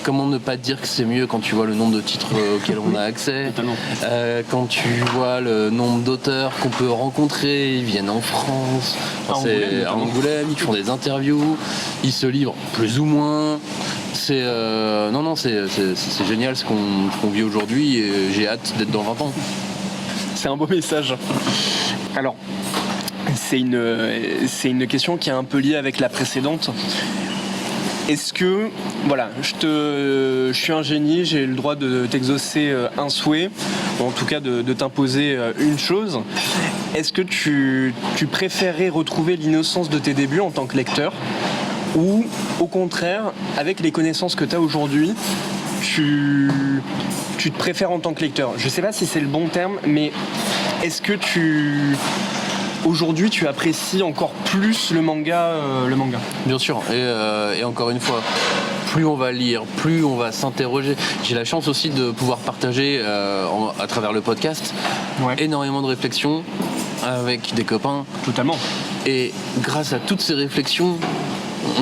[SPEAKER 5] comment ne pas dire que c'est mieux quand tu vois le nombre de titres auxquels on a accès, quand tu vois le nombre d'auteurs qu'on peut rencontrer, ils viennent en France, à Angoulême, ils font des interviews, ils se livrent plus ou moins. C'est c'est génial ce qu'on vit aujourd'hui, et j'ai hâte d'être dans 20 ans.
[SPEAKER 6] C'est un beau message. Alors, c'est une question qui est un peu liée avec la précédente. Est-ce que, voilà, je suis un génie, j'ai le droit de t'exaucer un souhait, ou en tout cas de t'imposer une chose. Est-ce que tu préférerais retrouver l'innocence de tes débuts en tant que lecteur, ou au contraire, avec les connaissances que tu as aujourd'hui, tu te préfères en tant que lecteur? Je ne sais pas si c'est le bon terme, mais est-ce que aujourd'hui, tu apprécies encore plus le manga.
[SPEAKER 5] Bien sûr, et encore une fois, plus on va lire, plus on va s'interroger. J'ai la chance aussi de pouvoir partager à travers le podcast énormément de réflexions avec des copains.
[SPEAKER 6] Totalement.
[SPEAKER 5] Et grâce à toutes ces réflexions,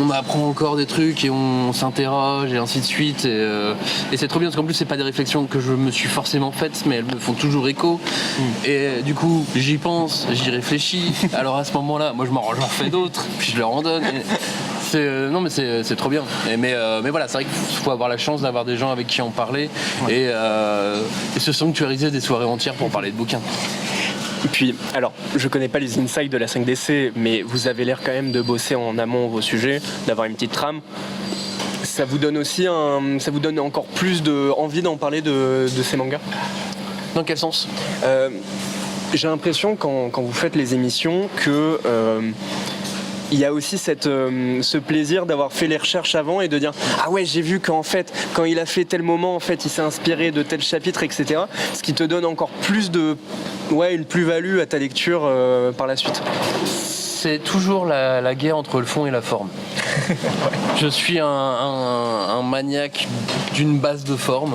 [SPEAKER 5] on apprend encore des trucs et on s'interroge et ainsi de suite, et c'est trop bien parce qu'en plus c'est pas des réflexions que je me suis forcément faites, mais elles me font toujours écho, et du coup j'y pense, j'y réfléchis, alors à ce moment là moi j'en refais d'autres, puis je leur en donne, c'est trop bien, mais voilà, c'est vrai qu'il faut avoir la chance d'avoir des gens avec qui en parler, et se sanctuariser des soirées entières pour parler de bouquins.
[SPEAKER 6] Et puis, alors, je connais pas les insights de la 5DC, mais vous avez l'air quand même de bosser en amont vos sujets, d'avoir une petite trame. Ça vous donne aussi ça vous donne encore plus envie d'en parler de ces mangas?
[SPEAKER 5] Dans quel sens?
[SPEAKER 6] J'ai l'impression quand vous faites les émissions que il y a aussi ce plaisir d'avoir fait les recherches avant et de dire ah ouais, j'ai vu qu'en fait quand il a fait tel moment, en fait il s'est inspiré de tel chapitre, etc. Ce qui te donne encore plus une plus-value à ta lecture par la suite.
[SPEAKER 5] C'est toujours la guerre entre le fond et la forme. Je suis un maniaque d'une base de forme,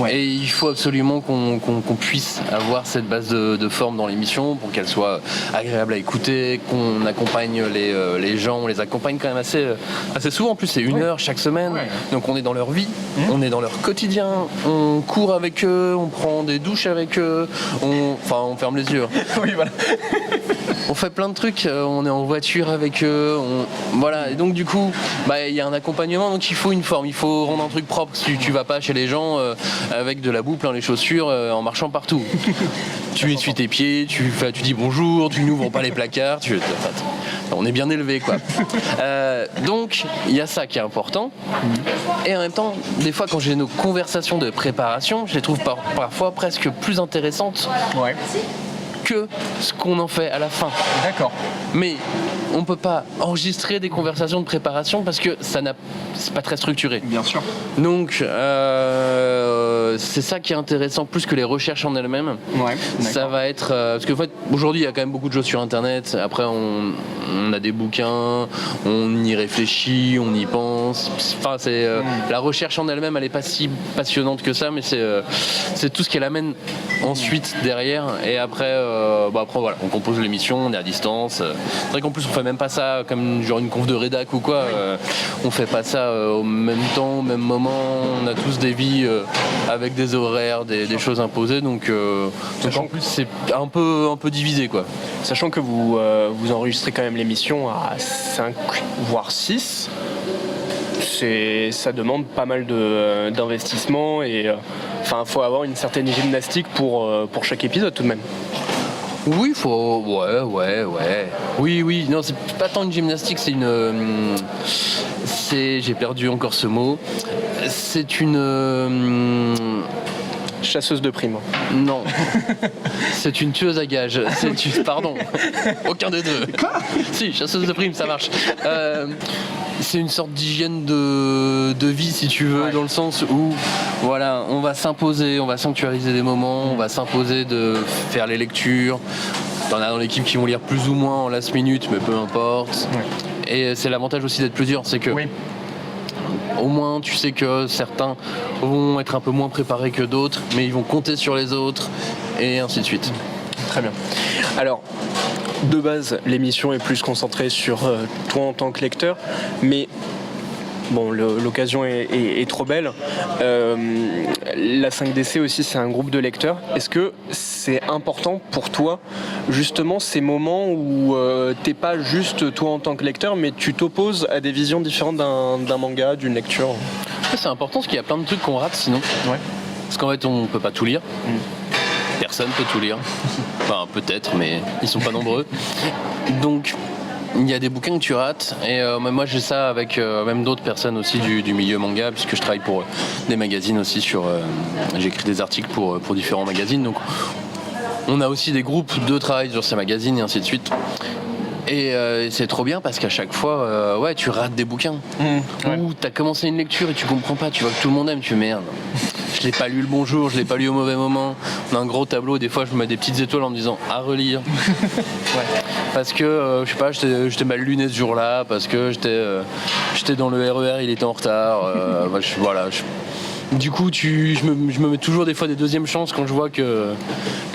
[SPEAKER 5] et il faut absolument qu'on puisse avoir cette base de forme dans l'émission pour qu'elle soit agréable à écouter, qu'on accompagne les gens, on les accompagne quand même assez souvent. En plus c'est 1 heure chaque semaine, donc on est dans leur vie, on est dans leur quotidien, on court avec eux, on prend des douches avec eux, on ferme les yeux.
[SPEAKER 6] Oui, voilà.
[SPEAKER 5] on fait plein de trucs, on est en voiture avec eux, voilà, et donc du coup, il y a un accompagnement, donc il faut une forme, il faut rendre un truc propre. Tu vas pas chez les gens avec de la boue plein les chaussures en marchant partout. Tu essuies tes pieds, tu dis bonjour, tu n'ouvres pas les placards, on est bien élevé quoi. Donc il y a ça qui est important. Et en même temps, des fois quand j'ai nos conversations de préparation, je les trouve parfois presque plus intéressantes que ce qu'on en fait à la fin.
[SPEAKER 7] D'accord.
[SPEAKER 5] Mais on peut pas enregistrer des conversations de préparation parce que c'est pas très structuré.
[SPEAKER 7] Bien sûr.
[SPEAKER 5] Donc c'est ça qui est intéressant plus que les recherches en elles-mêmes.
[SPEAKER 7] Ouais.
[SPEAKER 5] Ça va être parce qu'en fait aujourd'hui il y a quand même beaucoup de choses sur internet. Après on a des bouquins, on y réfléchit, on y pense. Enfin la recherche en elle-même elle est pas si passionnante que ça, mais c'est tout ce qu'elle amène ensuite derrière. Et après voilà, on compose l'émission, on est à distance. C'est vrai qu'en plus on fait même pas ça comme genre une conf de rédac ou quoi. On fait pas ça au même temps, au même moment. On a tous des vies avec des horaires, des choses imposées. Donc en plus c'est un peu divisé quoi.
[SPEAKER 6] Sachant que vous enregistrez quand même l'émission à 5 voire 6, ça demande pas mal d'investissement et faut avoir une certaine gymnastique pour chaque épisode tout de même.
[SPEAKER 5] Oui, ouais. Oui. Non, c'est pas tant une gymnastique, j'ai perdu encore ce mot. C'est une
[SPEAKER 6] chasseuse de primes.
[SPEAKER 5] Non. C'est une tueuse à gages. Pardon. Aucun des deux. Si, chasseuse de primes, ça marche. C'est une sorte d'hygiène de vie, si tu veux, dans le sens où, voilà, on va s'imposer, on va sanctuariser des moments, on va s'imposer de faire les lectures. T'en as dans l'équipe qui vont lire plus ou moins en last minute, mais peu importe. Ouais. Et c'est l'avantage aussi d'être plusieurs, c'est que au moins tu sais que certains vont être un peu moins préparés que d'autres, mais ils vont compter sur les autres, et ainsi de suite.
[SPEAKER 6] Très bien. Alors, de base, l'émission est plus concentrée sur toi en tant que lecteur, mais bon, l'occasion est trop belle. La 5DC aussi, c'est un groupe de lecteurs. Est-ce que c'est important pour toi, justement, ces moments où t'es pas juste toi en tant que lecteur, mais tu t'opposes à des visions différentes d'un manga, d'une lecture?
[SPEAKER 5] C'est important parce qu'il y a plein de trucs qu'on rate sinon. Ouais. Parce qu'en fait, on peut pas tout lire. Personne peut tout lire. Enfin, peut-être, mais ils sont pas nombreux. Donc, il y a des bouquins que tu rates. Et moi, j'ai ça avec même d'autres personnes aussi du milieu manga, puisque je travaille pour des magazines aussi. J'écris des articles pour différents magazines. Donc, on a aussi des groupes de travail sur ces magazines et ainsi de suite. Et c'est trop bien parce qu'à chaque fois, tu rates des bouquins. Ou t'as commencé une lecture et tu comprends pas, tu vois que tout le monde aime, tu merde. Je l'ai pas lu le bon jour, je l'ai pas lu au mauvais moment. On a un gros tableau et des fois je me mets des petites étoiles en me disant à relire. Parce que je sais pas, j'étais mal luné ce jour-là, parce que j'étais dans le RER, il était en retard. Du coup, je me mets toujours des fois des deuxièmes chances quand je vois que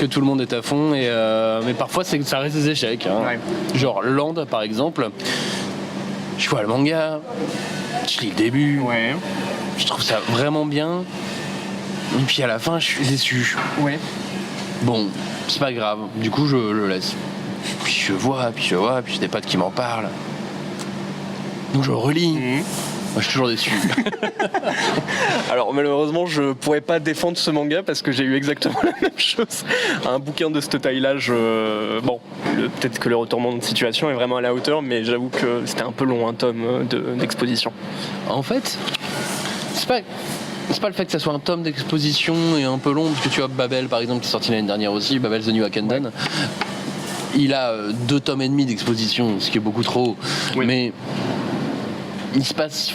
[SPEAKER 5] tout le monde est à fond. Mais parfois, ça reste des échecs. Hein. Ouais. Genre Land, par exemple. Je vois le manga, je lis le début. Ouais. Je trouve ça vraiment bien. Et puis à la fin, je suis déçu. Ouais. Bon, c'est pas grave. Du coup, je le laisse. Puis je vois, puis j'ai des potes qui m'en parlent. Donc je relis. Moi, je suis toujours déçu.
[SPEAKER 6] Alors malheureusement, je pourrais pas défendre ce manga parce que j'ai eu exactement la même chose. Un bouquin de cette taille-là, peut-être que le retournement de situation est vraiment à la hauteur, mais j'avoue que c'était un peu long, un tome d'exposition.
[SPEAKER 5] En fait, c'est pas le fait que ça soit un tome d'exposition et un peu long, parce que tu vois Babel par exemple qui est sorti l'année dernière aussi, Babel The New Akendon. Il a 2 tomes et demi d'exposition, ce qui est beaucoup trop. Oui. Mais il se passe,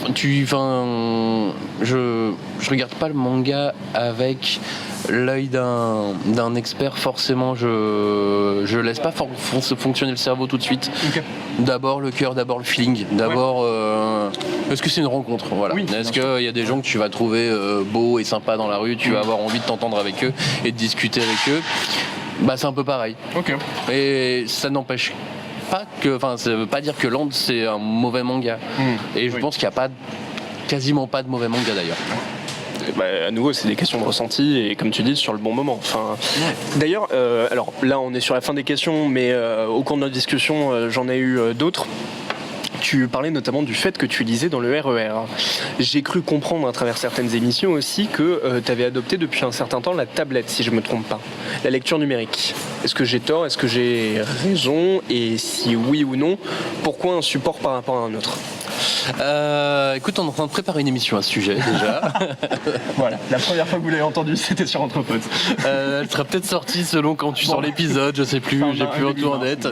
[SPEAKER 5] je regarde pas le manga avec l'œil d'un expert forcément. Je laisse pas fonctionner le cerveau tout de suite. Okay. D'abord le cœur, d'abord le feeling, d'abord est-ce que c'est une rencontre, voilà. Oui, est-ce qu'il y a des gens que tu vas trouver beaux et sympas dans la rue, tu vas avoir envie de t'entendre avec eux et de discuter avec eux. C'est un peu pareil. Okay. Et ça n'empêche pas ça veut pas dire que Land c'est un mauvais manga. Et je pense qu'il n'y a quasiment pas de mauvais manga d'ailleurs.
[SPEAKER 6] à nouveau, c'est des questions de ressenti et comme tu dis, sur le bon moment. Enfin, d'ailleurs, alors là, on est sur la fin des questions, mais au cours de notre discussion, j'en ai eu d'autres. Tu parlais notamment du fait que tu lisais dans le RER. J'ai cru comprendre à travers certaines émissions aussi que tu avais adopté depuis un certain temps la tablette, si je ne me trompe pas, la lecture numérique. Est-ce que j'ai tort? Est-ce que j'ai raison? Et si oui ou non, pourquoi un support par rapport à un autre?
[SPEAKER 5] Écoute, on est en train de préparer une émission à ce sujet déjà.
[SPEAKER 6] Voilà, la première fois que vous l'avez entendu, c'était sur Entre Potes.
[SPEAKER 5] Elle sera peut-être sortie selon quand tu sors l'épisode, je sais plus, j'ai plus en tout en tête.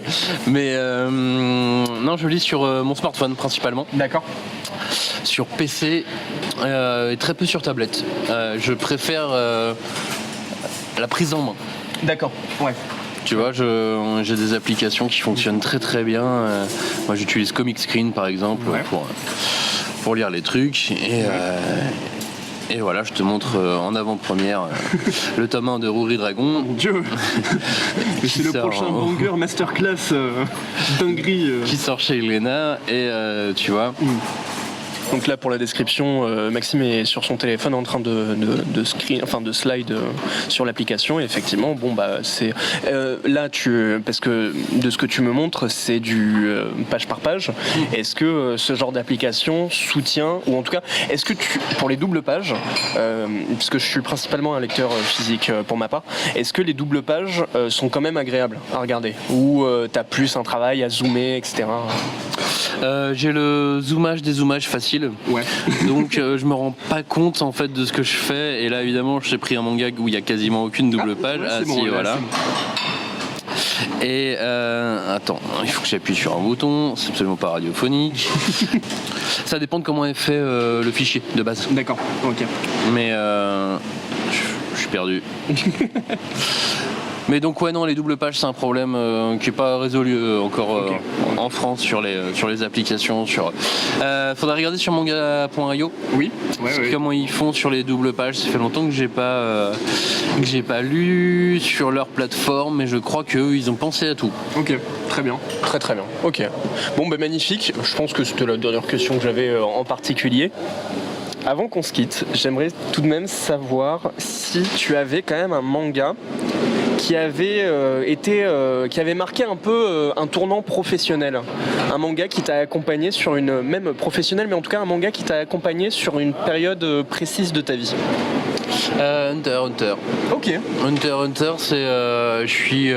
[SPEAKER 5] Mais non, je lis sur mon smartphone principalement.
[SPEAKER 6] D'accord.
[SPEAKER 5] Sur PC et très peu sur tablette. Je préfère la prise en main.
[SPEAKER 6] D'accord, ouais.
[SPEAKER 5] Tu vois, j'ai des applications qui fonctionnent très très bien. Moi, j'utilise Comic Screen par exemple pour lire les trucs. Et voilà, je te montre en avant-première le tome 1 de Rory Dragon.
[SPEAKER 6] Mon Dieu. C'est le prochain banger masterclass dinguerie.
[SPEAKER 5] Qui sort chez Glénat et tu vois.
[SPEAKER 6] Donc là, pour la description, Maxime est sur son téléphone en train de slide sur l'application. Et effectivement, bon bah c'est là parce que de ce que tu me montres, c'est du page par page. Est-ce que ce genre d'application soutient, ou en tout cas, est-ce que pour les doubles pages, puisque je suis principalement un lecteur physique pour ma part, est-ce que les doubles pages sont quand même agréables à regarder, ou t'as plus un travail à zoomer, etc.
[SPEAKER 5] J'ai le zoomage des zoomages facile.
[SPEAKER 6] Ouais.
[SPEAKER 5] Donc je me rends pas compte en fait de ce que je fais. Et là évidemment j'ai pris un manga où il y a quasiment aucune double page.
[SPEAKER 6] Ouais, bon,
[SPEAKER 5] si, voilà. Et attends, il faut que j'appuie sur un bouton. C'est absolument pas radiophonique. Ça dépend de comment est fait le fichier de base.
[SPEAKER 6] D'accord. Ok.
[SPEAKER 5] Mais je suis perdu. Mais donc ouais non, les doubles pages c'est un problème qui est pas résolu encore en France sur les applications. Faudrait regarder sur manga.io.
[SPEAKER 6] Oui.
[SPEAKER 5] Comment ils font sur les doubles pages. Ça fait longtemps que j'ai pas lu sur leur plateforme, mais je crois qu'eux ils ont pensé à tout.
[SPEAKER 6] Ok, très bien, très bien. Ok. Bon ben magnifique. Je pense que c'était la dernière question que j'avais en particulier. Avant qu'on se quitte, j'aimerais tout de même savoir si tu avais quand même un manga qui avait marqué un peu un tournant professionnel. Un manga qui t'a accompagné même professionnel, mais en tout cas un manga qui t'a accompagné sur une période précise de ta vie.
[SPEAKER 5] Hunter.
[SPEAKER 6] Ok.
[SPEAKER 5] Hunter, c'est je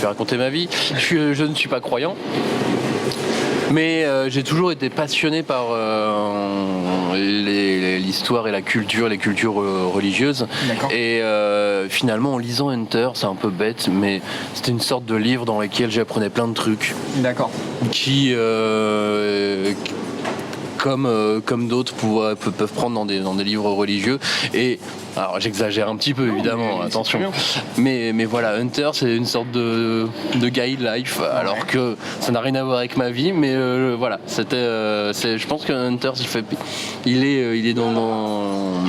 [SPEAKER 5] vais raconter ma vie. Je ne suis pas croyant. Mais j'ai toujours été passionné par l'histoire et la culture, les cultures religieuses. D'accord. Et finalement, en lisant Hunter, c'est un peu bête, mais c'était une sorte de livre dans lequel j'apprenais plein de trucs.
[SPEAKER 6] D'accord.
[SPEAKER 5] Qui comme d'autres peuvent prendre dans des livres religieux. Et alors j'exagère un petit peu évidemment, attention. Mais voilà, Hunter c'est une sorte de guide life, alors que ça n'a rien à voir avec ma vie, mais voilà, je pense que Hunter il est dans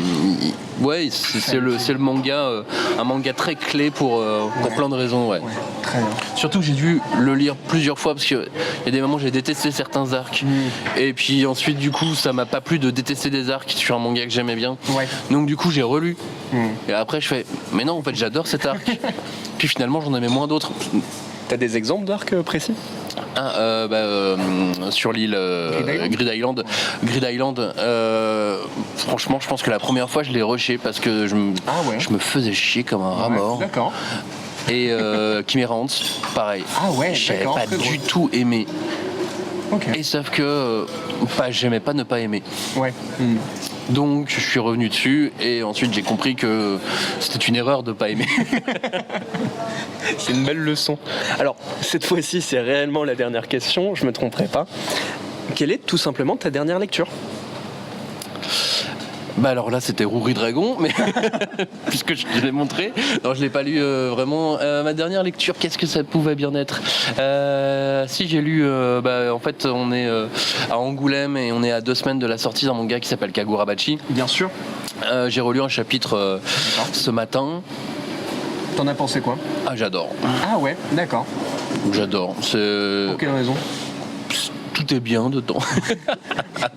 [SPEAKER 5] ouais, c'est le manga, un manga très clé pour plein de raisons. Ouais.
[SPEAKER 6] Très bien.
[SPEAKER 5] Surtout que j'ai dû le lire plusieurs fois parce qu'il y a des moments où j'ai détesté certains arcs. Et puis ensuite du coup ça m'a pas plu de détester des arcs sur un manga que j'aimais bien. Ouais. Donc du coup j'ai relu. Et après je fais mais non en fait j'adore cet arc. Puis finalement j'en aimais moins d'autres.
[SPEAKER 6] T'as des exemples d'arcs précis?
[SPEAKER 5] Sur l'île Grid Island, franchement je pense que la première fois je l'ai rushé parce que je me faisais chier comme un rat mort.
[SPEAKER 6] D'accord.
[SPEAKER 5] Et Chimera Ants, pareil.
[SPEAKER 6] Ah ouais,
[SPEAKER 5] j'avais pas du tout aimé.
[SPEAKER 6] Okay.
[SPEAKER 5] Et sauf que j'aimais pas ne pas aimer.
[SPEAKER 6] Ouais.
[SPEAKER 5] Donc je suis revenu dessus et ensuite j'ai compris que c'était une erreur de pas aimer.
[SPEAKER 6] C'est une belle leçon. Alors cette fois-ci c'est réellement la dernière question, je me tromperai pas. Quelle est tout simplement ta dernière lecture?
[SPEAKER 5] Bah alors là c'était Rory Dragon, mais puisque je l'ai montré, non je l'ai pas lu vraiment. Ma dernière lecture, qu'est-ce que ça pouvait bien être? Si j'ai lu, en fait on est à Angoulême et on est à 2 semaines de la sortie d'un manga qui s'appelle Kagurabachi.
[SPEAKER 6] Bien sûr.
[SPEAKER 5] J'ai relu un chapitre ce matin.
[SPEAKER 6] T'en as pensé quoi?
[SPEAKER 5] Ah j'adore.
[SPEAKER 6] Ah ouais, d'accord.
[SPEAKER 5] J'adore.
[SPEAKER 6] Pour quelle raison?
[SPEAKER 5] Tout est bien dedans.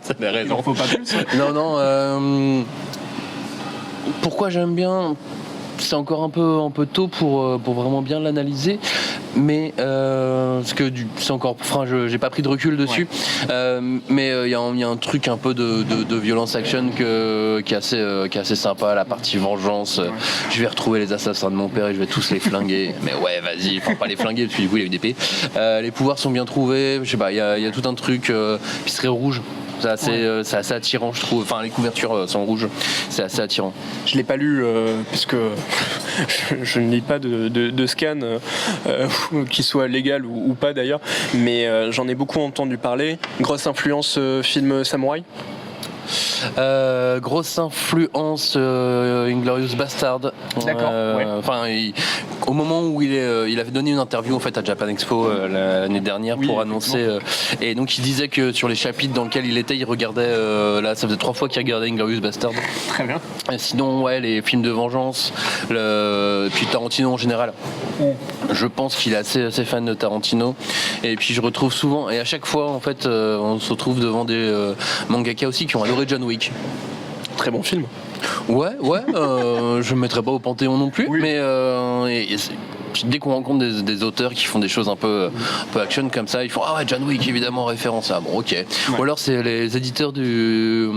[SPEAKER 5] Ça a raison.
[SPEAKER 6] Il en faut pas plus.
[SPEAKER 5] Non. pourquoi j'aime bien, c'est encore un peu tôt pour vraiment bien l'analyser, mais parce que c'est encore, enfin, j'ai pas pris de recul dessus, mais il y a un truc un peu de violence action qui est assez sympa, la partie vengeance. Je vais retrouver les assassins de mon père et je vais tous les flinguer. Mais ouais, vas-y, enfin pas les flinguer parce que du coup il a une épée. Les pouvoirs sont bien trouvés, je sais pas, il y a tout un truc, pisserie rouge. C'est assez attirant, je trouve. Enfin, les couvertures sont rouges, c'est assez attirant.
[SPEAKER 6] Je l'ai pas lu puisque je ne lis pas de scan qui soit légal ou pas d'ailleurs, mais j'en ai beaucoup entendu parler. Grosse influence film samouraï.
[SPEAKER 5] Grosse influence Inglourious Bastard.
[SPEAKER 6] D'accord.
[SPEAKER 5] Enfin, au moment où il avait donné une interview en fait à Japan Expo l'année dernière pour annoncer, et donc il disait que sur les chapitres dans lesquels il était, il regardait. Là, ça faisait 3 fois qu'il regardait Inglourious Bastard.
[SPEAKER 6] Très bien.
[SPEAKER 5] Et sinon, ouais, les films de vengeance, puis Tarantino en général. Je pense qu'il est assez fan de Tarantino. Et puis je retrouve souvent, et à chaque fois en fait, on se retrouve devant des mangaka aussi qui ont adoré John Wick.
[SPEAKER 6] Très bon film.
[SPEAKER 5] Ouais, je me mettrais pas au Panthéon non plus, mais puis dès qu'on rencontre des auteurs qui font des choses un peu action comme ça, ils font ah ouais, John Wick évidemment référence. Ah bon, ok. Ou alors c'est les éditeurs du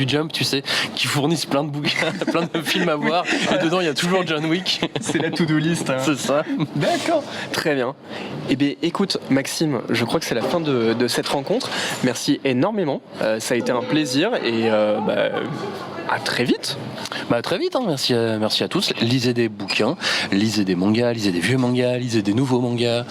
[SPEAKER 5] Jump, tu sais, qui fournissent plein de bouquins, plein de films à voir, et dedans il y a toujours John Wick.
[SPEAKER 6] C'est la to-do list. Hein.
[SPEAKER 5] C'est ça.
[SPEAKER 6] D'accord. Très bien. Eh bien, écoute, Maxime, je crois que c'est la fin de cette rencontre. Merci énormément. Ça a été un plaisir et à très vite.
[SPEAKER 5] Très vite, hein. Merci à tous. Lisez des bouquins, lisez des mangas, lisez des vieux mangas, lisez des nouveaux mangas,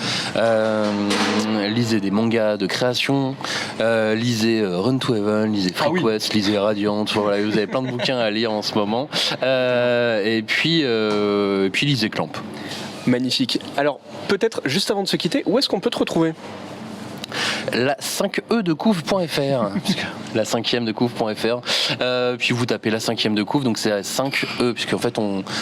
[SPEAKER 5] lisez des mangas de création, lisez Run to Heaven, lisez Freak West, lisez Radiant. Voilà, vous avez plein de bouquins à lire en ce moment. Et puis lisez Clamp.
[SPEAKER 6] Magnifique. Alors, peut-être juste avant de se quitter, où est-ce qu'on peut te retrouver ?
[SPEAKER 5] La 5e de couve.fr, la 5e de couve.fr, puis vous tapez la 5e de couve, donc c'est à 5E, puisqu'en fait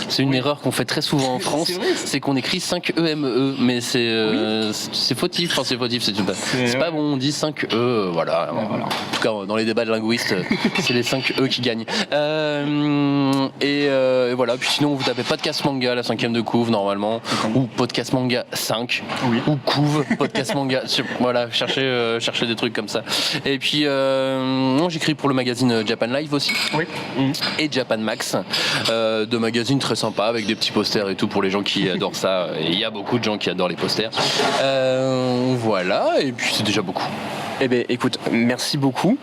[SPEAKER 5] c'est une erreur qu'on fait très souvent en France, c'est qu'on écrit 5EME, mais c'est fautif, enfin c'est pas bon, on dit 5E, voilà. En tout cas dans les débats de linguistes, c'est les 5E qui gagnent. Et voilà, puis sinon vous tapez podcast manga, la 5e de couve normalement, ou podcast manga 5, ou couve, podcast manga, voilà, chercher des trucs comme ça. Et puis j'écris pour le magazine Japan Live aussi, et Japan Max, deux magazines très sympas avec des petits posters et tout pour les gens qui adorent ça, et il y a beaucoup de gens qui adorent les posters, voilà, et puis c'est déjà beaucoup.
[SPEAKER 6] Eh bien, écoute, merci beaucoup.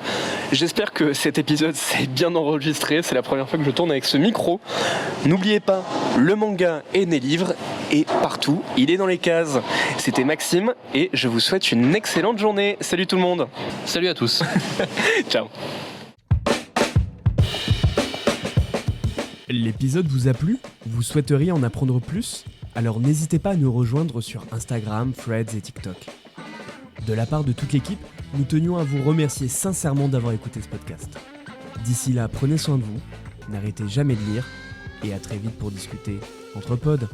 [SPEAKER 6] J'espère que cet épisode s'est bien enregistré. C'est la première fois que je tourne avec ce micro. N'oubliez pas, le manga est né livre et partout, il est dans les cases. C'était Maxime et je vous souhaite une excellente journée. Salut tout le monde.
[SPEAKER 5] Salut à tous.
[SPEAKER 6] Ciao.
[SPEAKER 1] L'épisode vous a plu ? Vous souhaiteriez en apprendre plus ? Alors n'hésitez pas à nous rejoindre sur Instagram, Threads et TikTok. De la part de toute l'équipe, nous tenions à vous remercier sincèrement d'avoir écouté ce podcast. D'ici là, prenez soin de vous, n'arrêtez jamais de lire, et à très vite pour discuter entre pods.